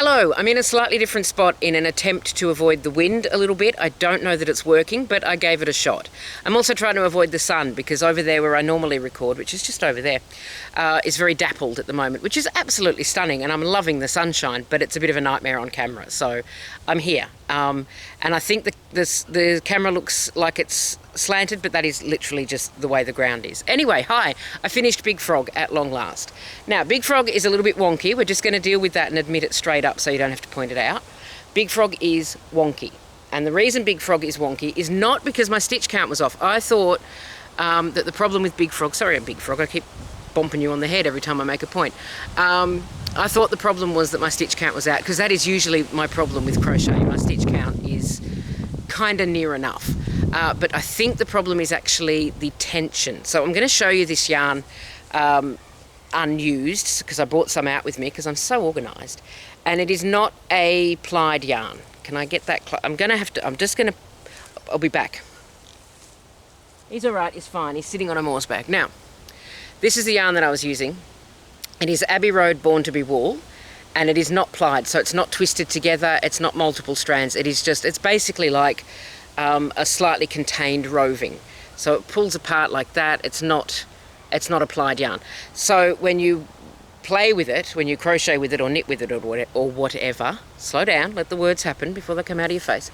Hello, I'm in a slightly different spot in an attempt to avoid the wind a little bit. I don't know that it's working, but I gave it a shot. I'm also trying to avoid the sun because over there where I normally record, which is just over there, is very dappled at the moment, which is absolutely stunning, and I'm loving the sunshine, but it's a bit of a nightmare on camera, so I'm here. And I think the camera looks like it's slanted, but that is literally just the way the ground is. Anyway, hi, I finished Big Frog at long last. Now, Big Frog is a little bit wonky. We're just going to deal with that and admit it straight up so you don't have to point it out. Big Frog is wonky. And the reason Big Frog is wonky is not because my stitch count was off. I thought that the problem with Big Frog, sorry, Big Frog, I keep bumping you on the head every time I make a point. I thought the problem was that my stitch count was out, because that is usually my problem with crochet. My stitch count is kind of near enough. But I think the problem is actually the tension. So I'm going to show you this yarn unused, because I brought some out with me because I'm so organised. And it is not a plied yarn. Can I get that? I'll be back. He's all right, he's fine. He's sitting on a Morse bag. Now, this is the yarn that I was using. It is Abbey Road Born to be Wool, and it is not plied, so it's not twisted together, it's not multiple strands, it's basically like a slightly contained roving. So it pulls apart like that. It's not a plied yarn. So when you play with it, when you crochet with it or knit with it or whatever, slow down, let the words happen before they come out of your face.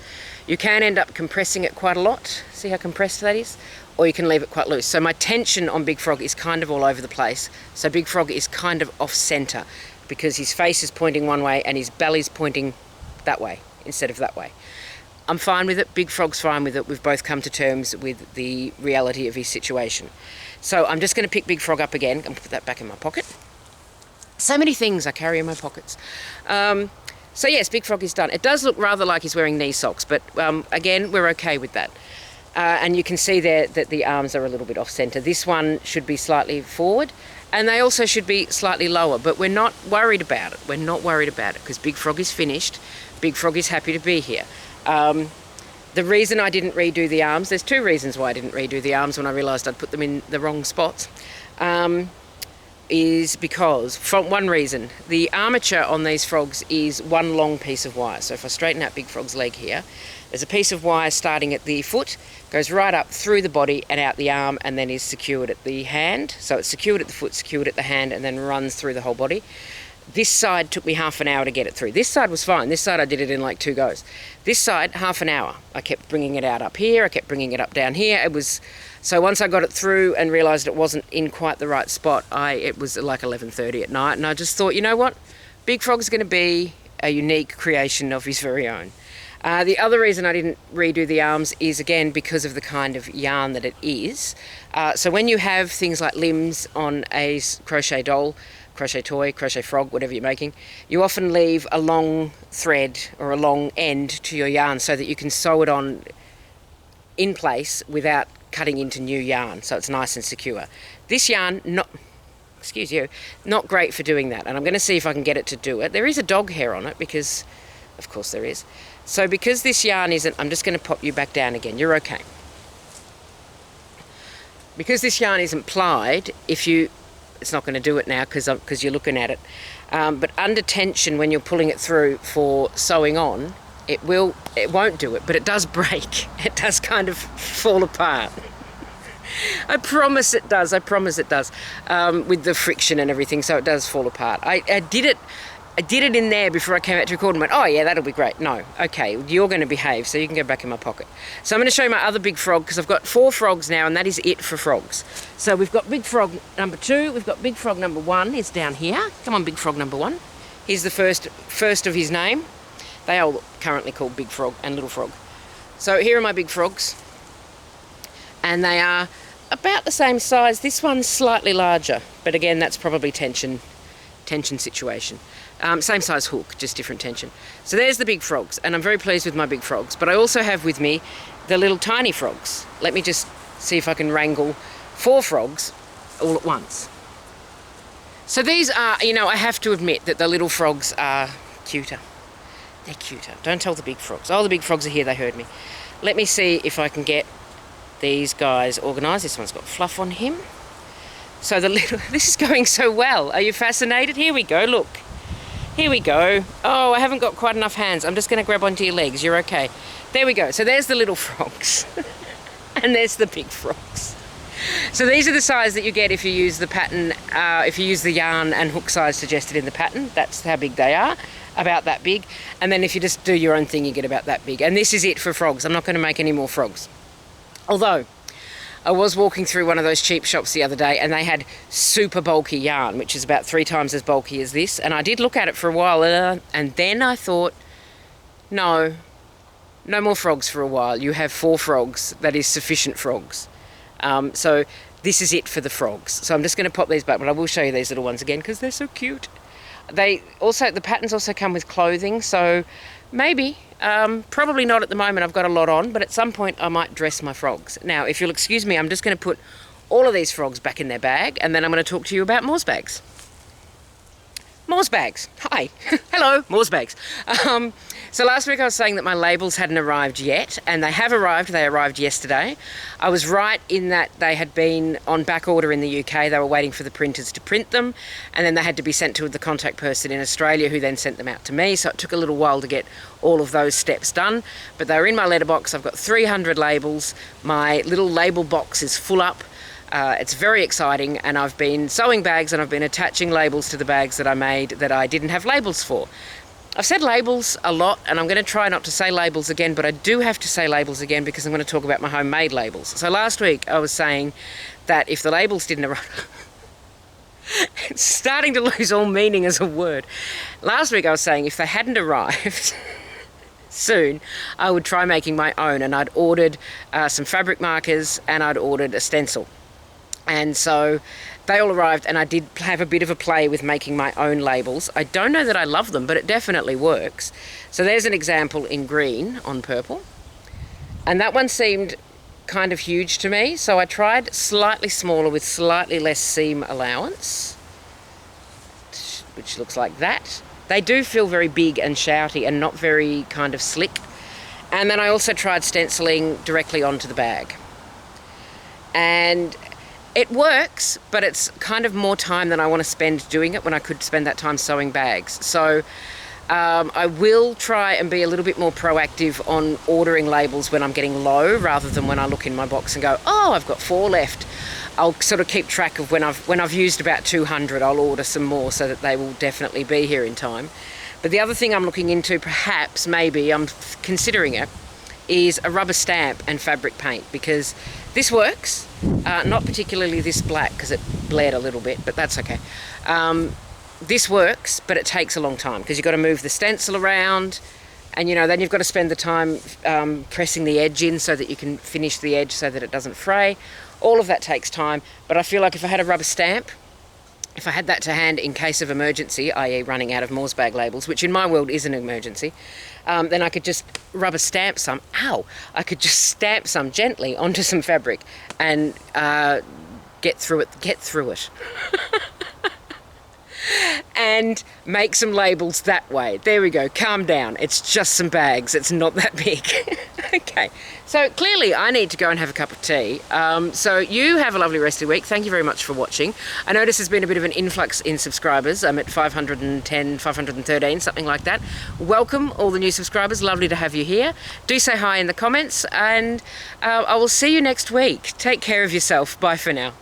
You can end up compressing it quite a lot. See how compressed that is? Or you can leave it quite loose. So my tension on Big Frog is kind of all over the place. So Big Frog is kind of off center because his face is pointing one way and his belly's pointing that way instead of that way. I'm fine with it. Big Frog's fine with it. We've both come to terms with the reality of his situation. So I'm just going to pick Big Frog up again and put that back in my pocket. So many things I carry in my pockets. So yes, Big Frog is done. It does look rather like he's wearing knee socks, but again, we're okay with that. And you can see there that the arms are a little bit off center. This one should be slightly forward, and they also should be slightly lower, but we're not worried about it. We're not worried about it because Big Frog is finished. Big Frog is happy to be here. The reason I didn't redo the arms, there's two reasons why I didn't redo the arms when I realised I'd put them in the wrong spots, is because, for one reason, the armature on these frogs is one long piece of wire. So if I straighten out Big Frog's leg here, there's a piece of wire starting at the foot, goes right up through the body and out the arm, and then is secured at the hand. So it's secured at the foot, secured at the hand, and then runs through the whole body. This side took me half an hour to get it through. This side was fine. This side I did it in like 2 goes. This side, half an hour. I kept bringing it out up here. I kept bringing it up down here. So once I got it through and realised it wasn't in quite the right spot, it was like 11:30 at night, and I just thought, you know what? Big Frog's going to be a unique creation of his very own. The other reason I didn't redo the arms is, again, because of the kind of yarn that it is. So when you have things like limbs on a crochet doll, crochet toy, crochet frog, whatever you're making, you often leave a long thread or a long end to your yarn so that you can sew it on in place without cutting into new yarn, so it's nice and secure. This yarn, not great for doing that, and I'm going to see if I can get it to do it. There is a dog hair on it because, of course there is. So because this yarn isn't, I'm just going to pop you back down again. You're okay. Because this yarn isn't plied, it's not going to do it now because you're looking at it. But under tension, when you're pulling it through for sewing on, it won't do it, but it does break. It does kind of fall apart. I promise it does. With the friction and everything, so it does fall apart. I did it in there before I came out to record and went, oh yeah, that'll be great. No, okay, you're going to behave, so you can go back in my pocket. So I'm going to show you my other Big Frog, because I've got 4 frogs now, and that is it for frogs. So we've got Big Frog number 2, we've got Big Frog number 1, it's down here. Come on, Big Frog number 1. Here's the first of his name. They are currently called Big Frog and Little Frog. So here are my Big Frogs, and they are about the same size. This one's slightly larger, but again, that's probably tension situation. Same size hook, just different tension. So there's the Big Frogs, and I'm very pleased with my Big Frogs, but I also have with me the little tiny frogs. Let me just see if I can wrangle 4 frogs all at once. So these are, I have to admit that the little frogs are cuter. They're cuter. Don't tell the Big Frogs. Oh, the Big Frogs are here, they heard me. Let me see if I can get these guys organised. This one's got fluff on him. So this is going so well. Are you fascinated? Here we go, look. Here we go. Oh, I haven't got quite enough hands. I'm just going to grab onto your legs. You're okay. There we go. So there's the little frogs. And there's the big frogs. So these are the size that you get if you use the pattern, if you use the yarn and hook size suggested in the pattern. That's how big they are, about that big. And then if you just do your own thing, you get about that big. And this is it for frogs. I'm not going to make any more frogs. Although, I was walking through one of those cheap shops the other day and they had super bulky yarn, which is about 3 times as bulky as this. And I did look at it for a while and then I thought, no more frogs for a while. You have 4 frogs. That is sufficient frogs. So this is it for the frogs. So I'm just going to pop these back, but I will show you these little ones again because they're so cute. The patterns also come with clothing, so maybe, probably not at the moment, I've got a lot on, but at some point I might dress my frogs. Now, if you'll excuse me, I'm just going to put all of these frogs back in their bag, and then I'm going to talk to you about Moore's bags. Moore's bags. Hi. Hello, Moore's bags. So last week I was saying that my labels hadn't arrived yet, and they have arrived. They arrived yesterday. I was right in that they had been on back order in the UK. They were waiting for the printers to print them, and then they had to be sent to the contact person in Australia who then sent them out to me. So it took a little while to get all of those steps done, but they were in my letterbox. I've got 300 labels. My little label box is full up. It's very exciting, and I've been sewing bags and I've been attaching labels to the bags that I made that I didn't have labels for. I've said labels a lot, and I'm going to try not to say labels again, but I do have to say labels again because I'm going to talk about my homemade labels. So last week I was saying that if the labels didn't arrive... It's starting to lose all meaning as a word. Last week I was saying if they hadn't arrived... soon, I would try making my own, and I'd ordered some fabric markers and I'd ordered a stencil. And so they all arrived, and I did have a bit of a play with making my own labels. I don't know that I love them, but it definitely works. So there's an example in green on purple. And that one seemed kind of huge to me, so I tried slightly smaller with slightly less seam allowance, which looks like that. They do feel very big and shouty and not very kind of slick. And then I also tried stenciling directly onto the bag. And it works, but it's kind of more time than I want to spend doing it when I could spend that time sewing bags. So I will try and be a little bit more proactive on ordering labels when I'm getting low, rather than when I look in my box and go, oh, I've got 4 left. I'll sort of keep track of when I've used about 200, I'll order some more so that they will definitely be here in time. But the other thing I'm looking into, perhaps, maybe, I'm considering it, is a rubber stamp and fabric paint, because this works, not particularly this black because it bled a little bit, but that's okay. This works, but it takes a long time because you've got to move the stencil around, and then you've got to spend the time pressing the edge in so that you can finish the edge so that it doesn't fray. All of that takes time, but I feel like if I had a rubber stamp, if I had that to hand in case of emergency, i.e. running out of Moore's bag labels, which in my world is an emergency, then I could just rubber stamp some, I could just stamp some gently onto some fabric and get through it. And make some labels that way. There we go, calm down. It's just some bags, it's not that big. Okay, so clearly I need to go and have a cup of tea. So you have a lovely rest of the week. Thank you very much for watching. I notice there's been a bit of an influx in subscribers. I'm at 510, 513, something like that. Welcome all the new subscribers, lovely to have you here. Do say hi in the comments, and I will see you next week. Take care of yourself, bye for now.